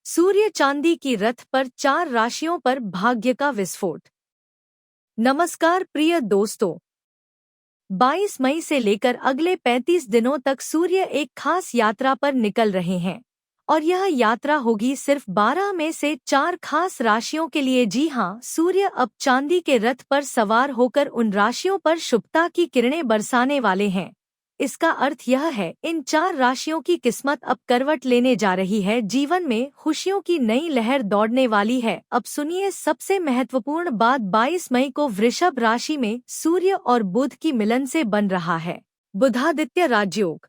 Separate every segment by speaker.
Speaker 1: सूर्य चांदी की रथ पर 4 राशियों पर भाग्य का विस्फोट। नमस्कार प्रिय दोस्तों, 22 मई से लेकर अगले 35 दिनों तक सूर्य एक खास यात्रा पर निकल रहे हैं और यह यात्रा होगी सिर्फ 12 में से 4 खास राशियों के लिए। जी हाँ, सूर्य अब चांदी के रथ पर सवार होकर उन राशियों पर शुभता की किरणें बरसाने वाले हैं। इसका अर्थ यह है, इन 4 राशियों की किस्मत अब करवट लेने जा रही है। जीवन में खुशियों की नई लहर दौड़ने वाली है। अब सुनिए सबसे महत्वपूर्ण बात। 22 मई को वृषभ राशि में सूर्य और बुध की मिलन से बन रहा है बुधादित्य राजयोग।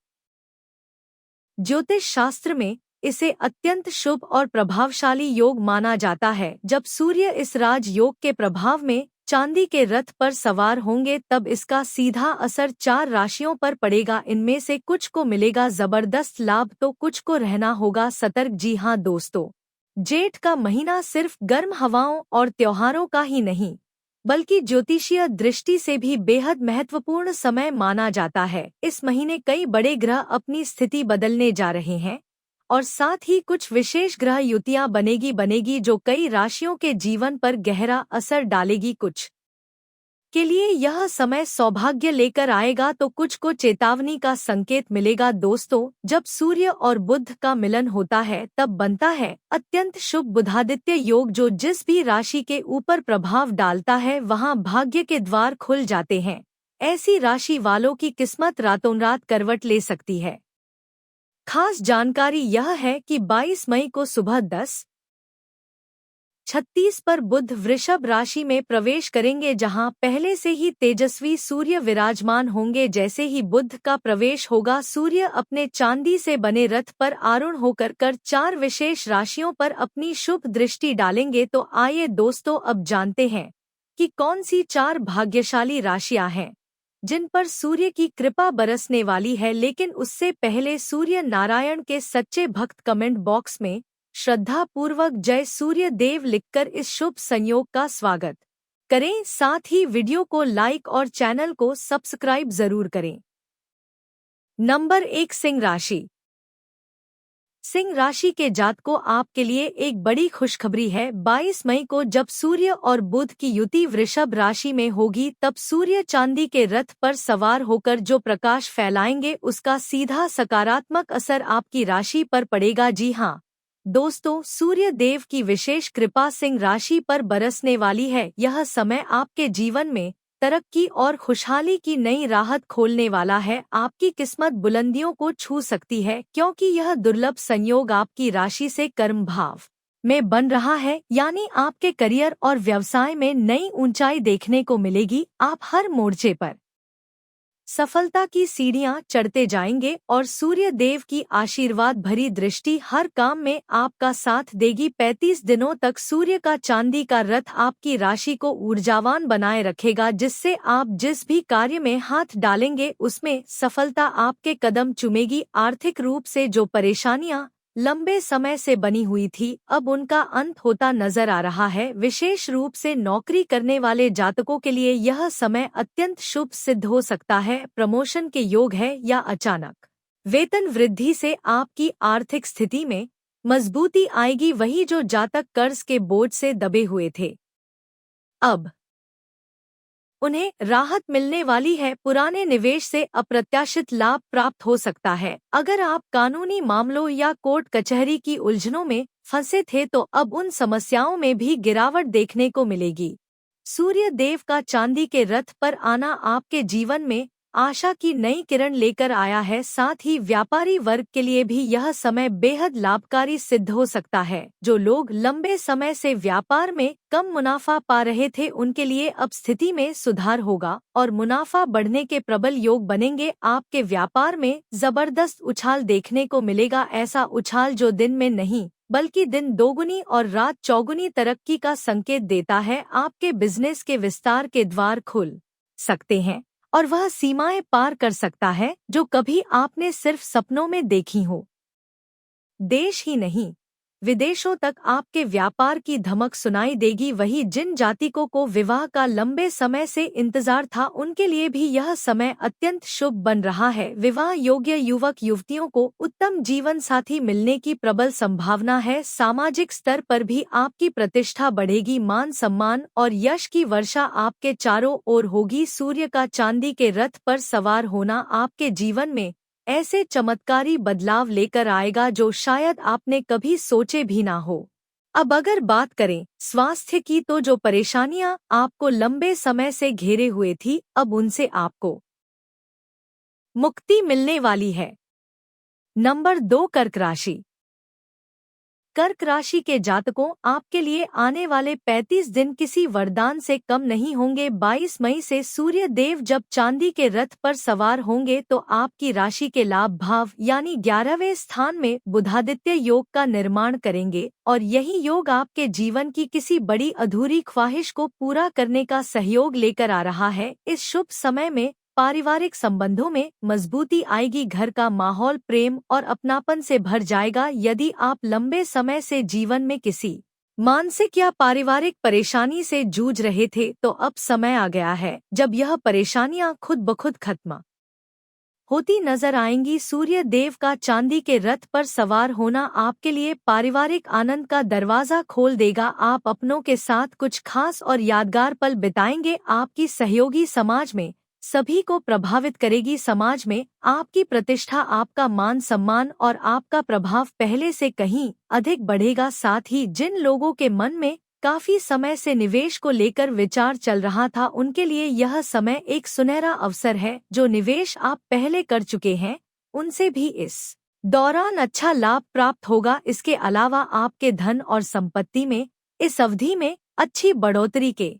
Speaker 1: ज्योतिष शास्त्र में इसे अत्यंत शुभ और प्रभावशाली योग माना जाता है। जब सूर्य इस राजयोग के प्रभाव में चांदी के रथ पर सवार होंगे तब इसका सीधा असर 4 राशियों पर पड़ेगा। इनमें से कुछ को मिलेगा जबरदस्त लाभ तो कुछ को रहना होगा सतर्क। जी हाँ दोस्तों, जेठ का महीना सिर्फ गर्म हवाओं और त्योहारों का ही नहीं बल्कि ज्योतिषीय दृष्टि से भी बेहद महत्वपूर्ण समय माना जाता है। इस महीने कई बड़े ग्रह अपनी स्थिति बदलने जा रहे हैं और साथ ही कुछ विशेष ग्रह युतियां बनेगी जो कई राशियों के जीवन पर गहरा असर डालेगी। कुछ के लिए यह समय सौभाग्य लेकर आएगा तो कुछ को चेतावनी का संकेत मिलेगा। दोस्तों, जब सूर्य और बुध का मिलन होता है तब बनता है अत्यंत शुभ बुधादित्य योग, जो जिस भी राशि के ऊपर प्रभाव डालता है वहां भाग्य के द्वार खुल जाते हैं। ऐसी राशि वालों की किस्मत रातों रात करवट ले सकती है। खास जानकारी यह है कि 22 मई को सुबह 10:36 पर बुध वृषभ राशि में प्रवेश करेंगे, जहां पहले से ही तेजस्वी सूर्य विराजमान होंगे। जैसे ही बुध का प्रवेश होगा, सूर्य अपने चांदी से बने रथ पर आरूढ़ होकर 4 विशेष राशियों पर अपनी शुभ दृष्टि डालेंगे। तो आइए दोस्तों, अब जानते हैं कि कौन सी 4 भाग्यशाली राशियां हैं जिन पर सूर्य की कृपा बरसने वाली है। लेकिन उससे पहले सूर्य नारायण के सच्चे भक्त कमेंट बॉक्स में श्रद्धा पूर्वक जय सूर्य देव लिखकर इस शुभ संयोग का स्वागत करें। साथ ही वीडियो को लाइक और चैनल को सब्सक्राइब जरूर करें। नंबर 1, सिंह राशि। सिंह राशि के जातकों, आपके लिए एक बड़ी खुशखबरी है। 22 मई को जब सूर्य और बुध की युति वृषभ राशि में होगी तब सूर्य चांदी के रथ पर सवार होकर जो प्रकाश फैलाएंगे उसका सीधा सकारात्मक असर आपकी राशि पर पड़ेगा। जी हाँ दोस्तों, सूर्य देव की विशेष कृपा सिंह राशि पर बरसने वाली है। यह समय आपके जीवन में तरक्की और खुशहाली की नई राहत खोलने वाला है। आपकी किस्मत बुलंदियों को छू सकती है क्योंकि यह दुर्लभ संयोग आपकी राशि से कर्म भाव में बन रहा है, यानी आपके करियर और व्यवसाय में नई ऊंचाई देखने को मिलेगी। आप हर मोर्चे पर सफलता की सीढ़ियां चढ़ते जाएंगे और सूर्य देव की आशीर्वाद भरी दृष्टि हर काम में आपका साथ देगी। 35 दिनों तक सूर्य का चांदी का रथ आपकी राशि को ऊर्जावान बनाए रखेगा, जिससे आप जिस भी कार्य में हाथ डालेंगे उसमें सफलता आपके कदम चूमेगी। आर्थिक रूप से जो परेशानियां लंबे समय से बनी हुई थी, अब उनका अंत होता नजर आ रहा है। विशेष रूप से नौकरी करने वाले जातकों के लिए यह समय अत्यंत शुभ सिद्ध हो सकता है। प्रमोशन के योग है या अचानक वेतन वृद्धि से आपकी आर्थिक स्थिति में मजबूती आएगी। वही जो जातक कर्ज के बोझ से दबे हुए थे, अब उन्हें राहत मिलने वाली है। पुराने निवेश से अप्रत्याशित लाभ प्राप्त हो सकता है। अगर आप कानूनी मामलों या कोर्ट कचहरी की उलझनों में फंसे थे तो अब उन समस्याओं में भी गिरावट देखने को मिलेगी। सूर्य देव का चांदी के रथ पर आना आपके जीवन में आशा की नई किरण लेकर आया है। साथ ही व्यापारी वर्ग के लिए भी यह समय बेहद लाभकारी सिद्ध हो सकता है। जो लोग लंबे समय से व्यापार में कम मुनाफा पा रहे थे, उनके लिए अब स्थिति में सुधार होगा और मुनाफा बढ़ने के प्रबल योग बनेंगे। आपके व्यापार में जबरदस्त उछाल देखने को मिलेगा, ऐसा उछाल जो दिन में नहीं बल्कि दिन दोगुनी और रात चौगुनी तरक्की का संकेत देता है। आपके बिजनेस के विस्तार के द्वार खुल सकते हैं और वह सीमाएं पार कर सकता है जो कभी आपने सिर्फ सपनों में देखी हो। देश ही नहीं विदेशों तक आपके व्यापार की धमक सुनाई देगी। वही जिन जातिकों को विवाह का लंबे समय से इंतजार था उनके लिए भी यह समय अत्यंत शुभ बन रहा है। विवाह योग्य युवक युवतियों को उत्तम जीवन साथी मिलने की प्रबल संभावना है। सामाजिक स्तर पर भी आपकी प्रतिष्ठा बढ़ेगी। मान सम्मान और यश की वर्षा आपके चारों ओर होगी। सूर्य का चांदी के रथ पर सवार होना आपके जीवन में ऐसे चमत्कारी बदलाव लेकर आएगा जो शायद आपने कभी सोचे भी ना हो। अब अगर बात करें स्वास्थ्य की, तो जो परेशानियां आपको लंबे समय से घेरे हुए थी, अब उनसे आपको मुक्ति मिलने वाली है। नंबर 2, कर्क राशि। कर्क राशि के जातकों, आपके लिए आने वाले 35 दिन किसी वरदान से कम नहीं होंगे। 22 मई से सूर्य देव जब चांदी के रथ पर सवार होंगे तो आपकी राशि के लाभ भाव यानी 11वें स्थान में बुधादित्य योग का निर्माण करेंगे और यही योग आपके जीवन की किसी बड़ी अधूरी ख्वाहिश को पूरा करने का सहयोग लेकर आ रहा है। इस शुभ समय में पारिवारिक संबंधों में मजबूती आएगी। घर का माहौल प्रेम और अपनापन से भर जाएगा। यदि आप लंबे समय से जीवन में किसी मानसिक या पारिवारिक परेशानी से जूझ रहे थे तो अब समय आ गया है जब यह परेशानियां खुद ब खुद खत्म होती नजर आएंगी। सूर्य देव का चांदी के रथ पर सवार होना आपके लिए पारिवारिक आनंद का दरवाजा खोल देगा। आप अपनों के साथ कुछ खास और यादगार पल बिताएंगे। आपकी सहयोगी समाज में सभी को प्रभावित करेगी। समाज में आपकी प्रतिष्ठा, आपका मान सम्मान और आपका प्रभाव पहले से कहीं अधिक बढ़ेगा। साथ ही जिन लोगों के मन में काफी समय से निवेश को लेकर विचार चल रहा था उनके लिए यह समय एक सुनहरा अवसर है। जो निवेश आप पहले कर चुके हैं उनसे भी इस दौरान अच्छा लाभ प्राप्त होगा। इसके अलावा आपके धन और संपत्ति में इस अवधि में अच्छी बढ़ोतरी के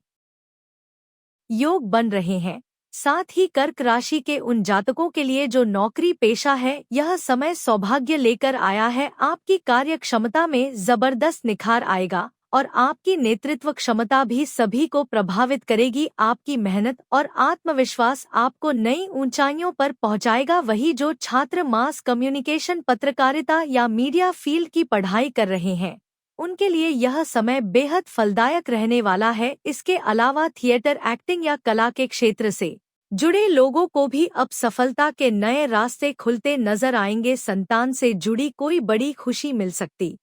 Speaker 1: योग बन रहे हैं। साथ ही कर्क राशि के उन जातकों के लिए जो नौकरी पेशा है, यह समय सौभाग्य लेकर आया है। आपकी कार्य क्षमता में जबरदस्त निखार आएगा और आपकी नेतृत्व क्षमता भी सभी को प्रभावित करेगी। आपकी मेहनत और आत्मविश्वास आपको नई ऊंचाइयों पर पहुंचाएगा। वही जो छात्र मास कम्युनिकेशन, पत्रकारिता या मीडिया फील्ड की पढ़ाई कर रहे हैं उनके लिए यह समय बेहद फलदायक रहने वाला है। इसके अलावा थिएटर, एक्टिंग या कला के क्षेत्र से जुड़े लोगों को भी अब सफलता के नए रास्ते खुलते नजर आएंगे। संतान से जुड़ी कोई बड़ी खुशी मिल सकती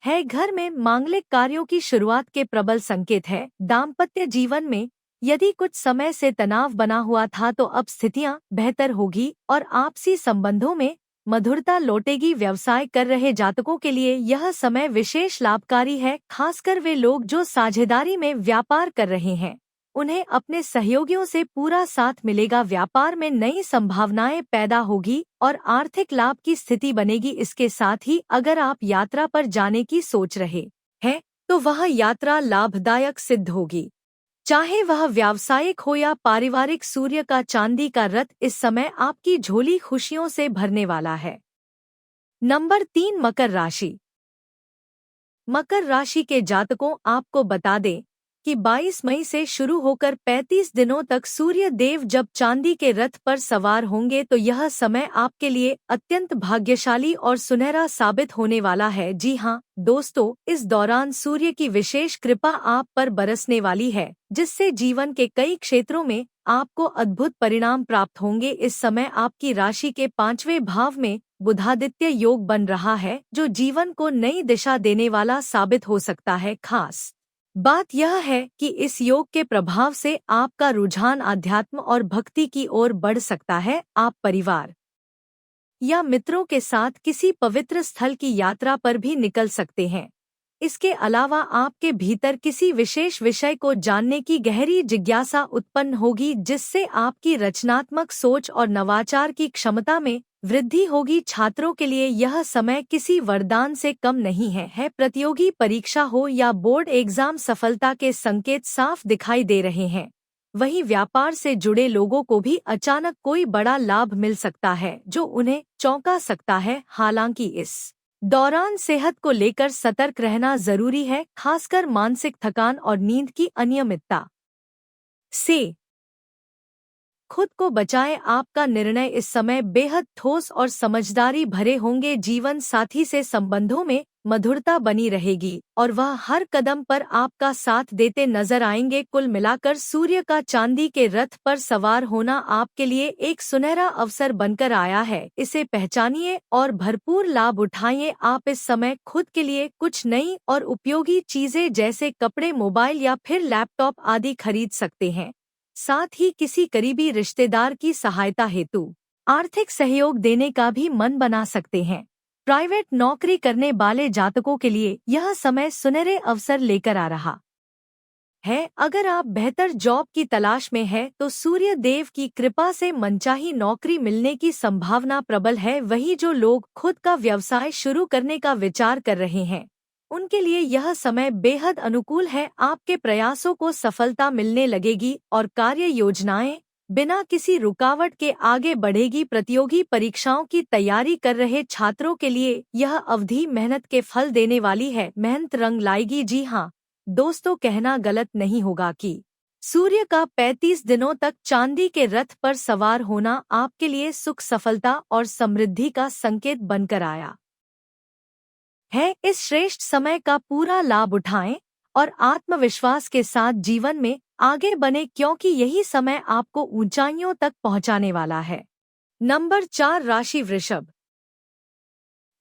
Speaker 1: है। घर में मांगलिक कार्यों की शुरुआत के प्रबल संकेत है। दाम्पत्य जीवन में यदि कुछ समय से तनाव बना हुआ था तो अब स्थितियां बेहतर होगी और आपसी संबंधों में मधुरता लौटेगी। व्यवसाय कर रहे जातकों के लिए यह समय विशेष लाभकारी है। खासकर वे लोग जो साझेदारी में व्यापार कर रहे हैं उन्हें अपने सहयोगियों से पूरा साथ मिलेगा। व्यापार में नई संभावनाएं पैदा होगी और आर्थिक लाभ की स्थिति बनेगी। इसके साथ ही अगर आप यात्रा पर जाने की सोच रहे हैं तो वह यात्रा लाभदायक सिद्ध होगी, चाहे वह व्यावसायिक हो या पारिवारिक। सूर्य का चांदी का रथ इस समय आपकी झोली खुशियों से भरने वाला है। नंबर 3, मकर राशि। मकर राशि के जातकों, आपको बता दें कि 22 मई से शुरू होकर 35 दिनों तक सूर्य देव जब चांदी के रथ पर सवार होंगे तो यह समय आपके लिए अत्यंत भाग्यशाली और सुनहरा साबित होने वाला है। जी हाँ दोस्तों, इस दौरान सूर्य की विशेष कृपा आप पर बरसने वाली है जिससे जीवन के कई क्षेत्रों में आपको अद्भुत परिणाम प्राप्त होंगे। इस समय आपकी राशि के 5वें भाव में बुधादित्य योग बन रहा है जो जीवन को नई दिशा देने वाला साबित हो सकता है। खास बात यह है कि इस योग के प्रभाव से आपका रुझान आध्यात्म और भक्ति की ओर बढ़ सकता है। आप परिवार या मित्रों के साथ किसी पवित्र स्थल की यात्रा पर भी निकल सकते हैं। इसके अलावा आपके भीतर किसी विशेष विषय को जानने की गहरी जिज्ञासा उत्पन्न होगी जिससे आपकी रचनात्मक सोच और नवाचार की क्षमता में वृद्धि होगी। छात्रों के लिए यह समय किसी वरदान से कम नहीं है। प्रतियोगी परीक्षा हो या बोर्ड एग्जाम, सफलता के संकेत साफ दिखाई दे रहे हैं। वहीं व्यापार से जुड़े लोगों को भी अचानक कोई बड़ा लाभ मिल सकता है जो उन्हें चौंका सकता है। हालांकि इस दौरान सेहत को लेकर सतर्क रहना जरूरी है, खासकर मानसिक थकान और नींद की अनियमितता से खुद को बचाएं। आपका निर्णय इस समय बेहद ठोस और समझदारी भरे होंगे। जीवन साथी से संबंधों में मधुरता बनी रहेगी और वह हर कदम पर आपका साथ देते नजर आएंगे। कुल मिलाकर सूर्य का चांदी के रथ पर सवार होना आपके लिए एक सुनहरा अवसर बनकर आया है। इसे पहचानिए और भरपूर लाभ उठाइए। आप इस समय खुद के लिए कुछ नई और उपयोगी चीजें जैसे कपड़े, मोबाइल या फिर लैपटॉप आदि खरीद सकते हैं। साथ ही किसी करीबी रिश्तेदार की सहायता हेतु आर्थिक सहयोग देने का भी मन बना सकते हैं। प्राइवेट नौकरी करने वाले जातकों के लिए यह समय सुनहरे अवसर लेकर आ रहा है। अगर आप बेहतर जॉब की तलाश में हैं तो सूर्य देव की कृपा से मनचाही नौकरी मिलने की संभावना प्रबल है। वहीं जो लोग खुद का व्यवसाय शुरू करने का विचार कर रहे हैं उनके लिए यह समय बेहद अनुकूल है। आपके प्रयासों को सफलता मिलने लगेगी और कार्य योजनाएं बिना किसी रुकावट के आगे बढ़ेगी। प्रतियोगी परीक्षाओं की तैयारी कर रहे छात्रों के लिए यह अवधि मेहनत के फल देने वाली है। मेहनत रंग लाएगी। जी हाँ दोस्तों, कहना गलत नहीं होगा कि सूर्य का 35 दिनों तक चांदी के रथ पर सवार होना आपके लिए सुख, सफलता और समृद्धि का संकेत बनकर आया है। इस श्रेष्ठ समय का पूरा लाभ उठाएं और आत्मविश्वास के साथ जीवन में आगे बने, क्योंकि यही समय आपको ऊंचाइयों तक पहुंचाने वाला है। नंबर 4, राशि वृषभ।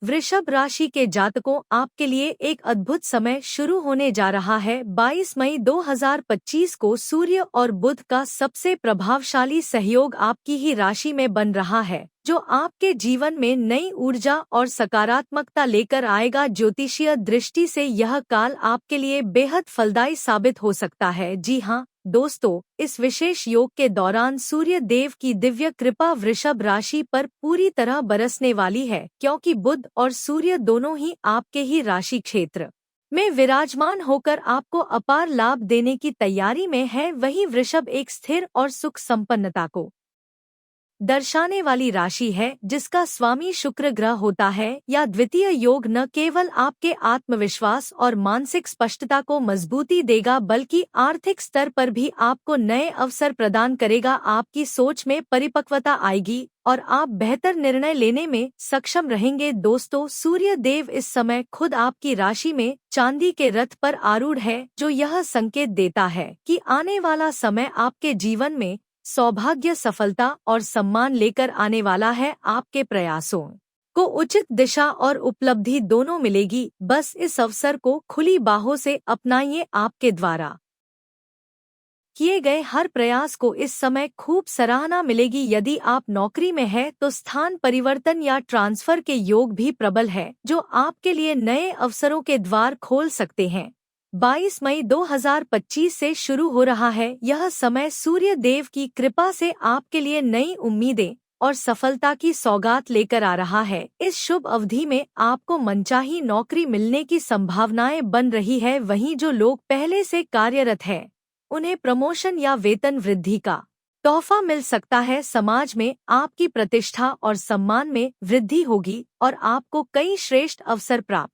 Speaker 1: वृषभ राशि के जातकों, आपके लिए एक अद्भुत समय शुरू होने जा रहा है। 22 मई 2025 को सूर्य और बुध का सबसे प्रभावशाली सहयोग आपकी ही राशि में बन रहा है, जो आपके जीवन में नई ऊर्जा और सकारात्मकता लेकर आएगा। ज्योतिषीय दृष्टि से यह काल आपके लिए बेहद फलदायी साबित हो सकता है। जी हाँ दोस्तों, इस विशेष योग के दौरान सूर्य देव की दिव्य कृपा वृषभ राशि पर पूरी तरह बरसने वाली है, क्योंकि बुध और सूर्य दोनों ही आपके ही राशि क्षेत्र में विराजमान होकर आपको अपार लाभ देने की तैयारी में है। वहीं वृषभ एक स्थिर और सुख संपन्नता को दर्शाने वाली राशि है, जिसका स्वामी शुक्र ग्रह होता है। या द्वितीय योग न केवल आपके आत्मविश्वास और मानसिक स्पष्टता को मजबूती देगा, बल्कि आर्थिक स्तर पर भी आपको नए अवसर प्रदान करेगा। आपकी सोच में परिपक्वता आएगी और आप बेहतर निर्णय लेने में सक्षम रहेंगे। दोस्तों, सूर्य देव इस समय खुद आपकी राशि में चांदी के रथ पर आरूढ़ है, जो यह संकेत देता है कि आने वाला समय आपके जीवन में सौभाग्य, सफलता और सम्मान लेकर आने वाला है। आपके प्रयासों को उचित दिशा और उपलब्धि दोनों मिलेगी। बस इस अवसर को खुली बाहों से अपनाइए। आपके द्वारा किए गए हर प्रयास को इस समय खूब सराहना मिलेगी। यदि आप नौकरी में हैं तो स्थान परिवर्तन या ट्रांसफर के योग भी प्रबल है, जो आपके लिए नए अवसरों के द्वार खोल सकते हैं। 22 मई 2025 से शुरू हो रहा है यह समय सूर्य देव की कृपा से आपके लिए नई उम्मीदें और सफलता की सौगात लेकर आ रहा है। इस शुभ अवधि में आपको मनचाही नौकरी मिलने की संभावनाएं बन रही है। वहीं जो लोग पहले से कार्यरत हैं उन्हें प्रमोशन या वेतन वृद्धि का तोहफा मिल सकता है। समाज में आपकी प्रतिष्ठा और सम्मान में वृद्धि होगी और आपको कई श्रेष्ठ अवसर प्राप्त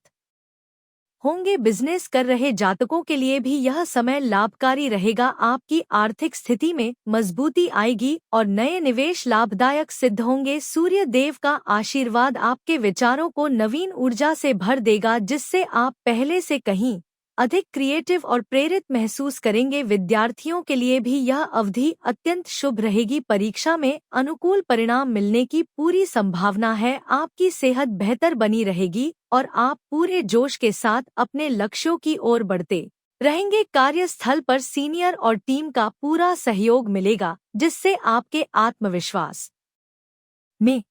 Speaker 1: होंगे। बिजनेस कर रहे जातकों के लिए भी यह समय लाभकारी रहेगा। आपकी आर्थिक स्थिति में मजबूती आएगी और नए निवेश लाभदायक सिद्ध होंगे। सूर्य देव का आशीर्वाद आपके विचारों को नवीन ऊर्जा से भर देगा, जिससे आप पहले से कहीं अधिक क्रिएटिव और प्रेरित महसूस करेंगे। विद्यार्थियों के लिए भी यह अवधि अत्यंत शुभ रहेगी। परीक्षा में अनुकूल परिणाम मिलने की पूरी संभावना है। आपकी सेहत बेहतर बनी रहेगी और आप पूरे जोश के साथ अपने लक्ष्यों की ओर बढ़ते रहेंगे। कार्यस्थल पर सीनियर और टीम का पूरा सहयोग मिलेगा, जिससे आपके आत्मविश्वास में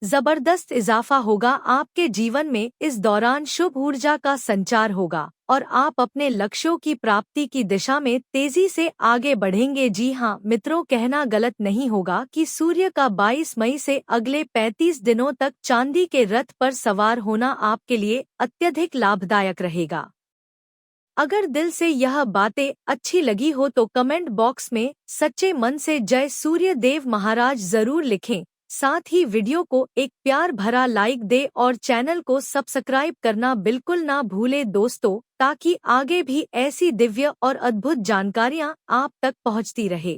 Speaker 1: जबरदस्त इजाफा होगा। आपके जीवन में इस दौरान शुभ ऊर्जा का संचार होगा और आप अपने लक्ष्यों की प्राप्ति की दिशा में तेजी से आगे बढ़ेंगे। जी हाँ मित्रों, कहना गलत नहीं होगा कि सूर्य का 22 मई से अगले 35 दिनों तक चांदी के रथ पर सवार होना आपके लिए अत्यधिक लाभदायक रहेगा। अगर दिल से यह बातें अच्छी लगी हो तो कमेंट बॉक्स में सच्चे मन से जय सूर्य देव महाराज जरूर लिखें। साथ ही वीडियो को एक प्यार भरा लाइक दे और चैनल को सब्सक्राइब करना बिल्कुल ना भूले दोस्तों, ताकि आगे भी ऐसी दिव्य और अद्भुत जानकारियां आप तक पहुंचती रहे।